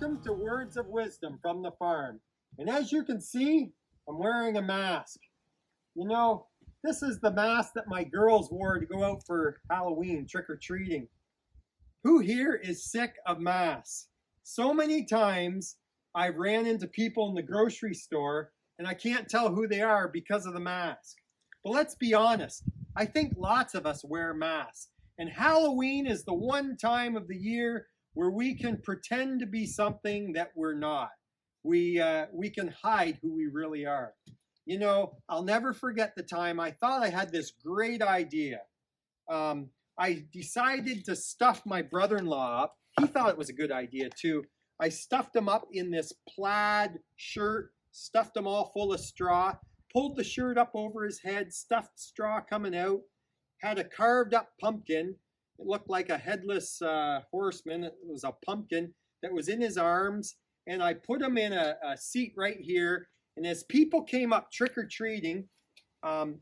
Welcome to Words of Wisdom from the Farm. And as you can see, I'm wearing a mask. You know, this is the mask that my girls wore to go out for Halloween trick-or-treating. Who here is sick of masks? So many times I've ran into people in the grocery store and I can't tell who they are because of the mask. But let's be honest, I think lots of us wear masks. And Halloween is the one time of the year where we can pretend to be something that we're not. We can hide who we really are. You know, I'll never forget the time I thought I had this great idea. I decided to stuff my brother-in-law up. He thought it was a good idea too. I stuffed him up in this plaid shirt, stuffed him all full of straw, pulled the shirt up over his head, stuffed straw coming out, had a carved up pumpkin. It looked like a headless horseman. It was a pumpkin that was in his arms, and I put him in a seat right here. And as people came up trick-or-treating,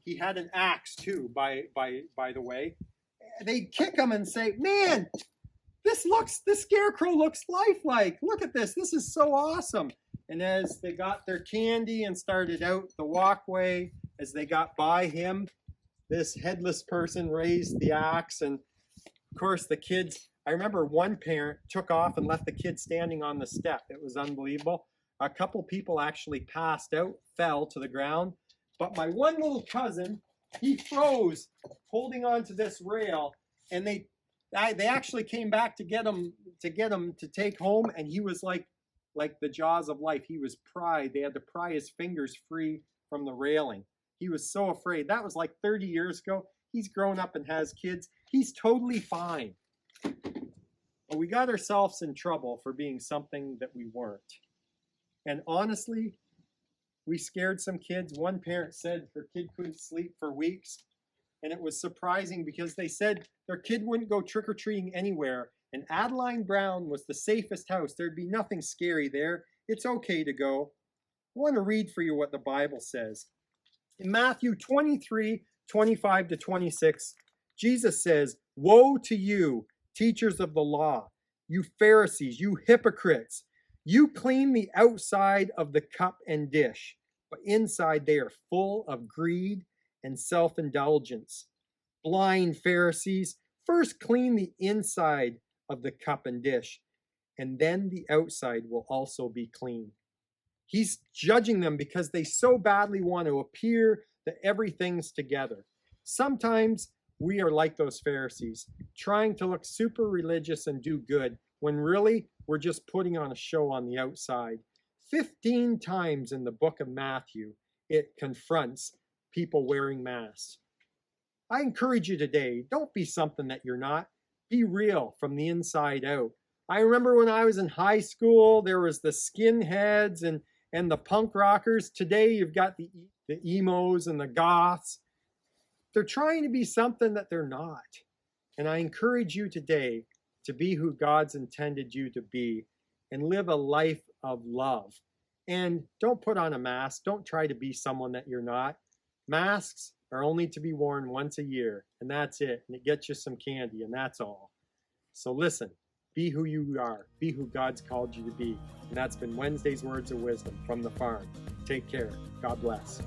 he had an axe too, by the way. They'd kick him and say, "Man, this scarecrow looks lifelike. Look at this. This is so awesome." And as they got their candy and started out the walkway, as they got by him, this headless person raised the axe. And of course, the kids, I remember one parent took off and left the kid standing on the step. It was unbelievable. A couple people actually passed out, fell to the ground. But my one little cousin, he froze holding on to this rail, and they actually came back to get him to take home, and he was like the jaws of life. He was pried. They had to pry his fingers free from the railing. He was so afraid. That was like 30 years ago. He's grown up and has kids. He's totally fine. But we got ourselves in trouble for being something that we weren't. And honestly, we scared some kids. One parent said her kid couldn't sleep for weeks. And it was surprising because they said their kid wouldn't go trick-or-treating anywhere. And Adeline Brown was the safest house. There'd be nothing scary there. It's okay to go. I want to read for you what the Bible says. In Matthew 23:25-26, Jesus says, "Woe to you, teachers of the law, you Pharisees, you hypocrites! You clean the outside of the cup and dish, but inside they are full of greed and self-indulgence. Blind Pharisees, first clean the inside of the cup and dish, and then the outside will also be clean." He's judging them because they so badly want to appear that everything's together. Sometimes we are like those Pharisees, trying to look super religious and do good, when really we're just putting on a show on the outside. 15 times in the book of Matthew, it confronts people wearing masks. I encourage you today, don't be something that you're not. Be real from the inside out. I remember when I was in high school, there was the skinheads and the punk rockers. Today, you've got the emos and the goths. They're trying to be something that they're not. And I encourage you today to be who God's intended you to be and live a life of love. And don't put on a mask. Don't try to be someone that you're not. Masks are only to be worn once a year, and that's it. And it gets you some candy, and that's all. So listen, be who you are. Be who God's called you to be. And that's been Wednesday's Words of Wisdom from the Farm. Take care. God bless.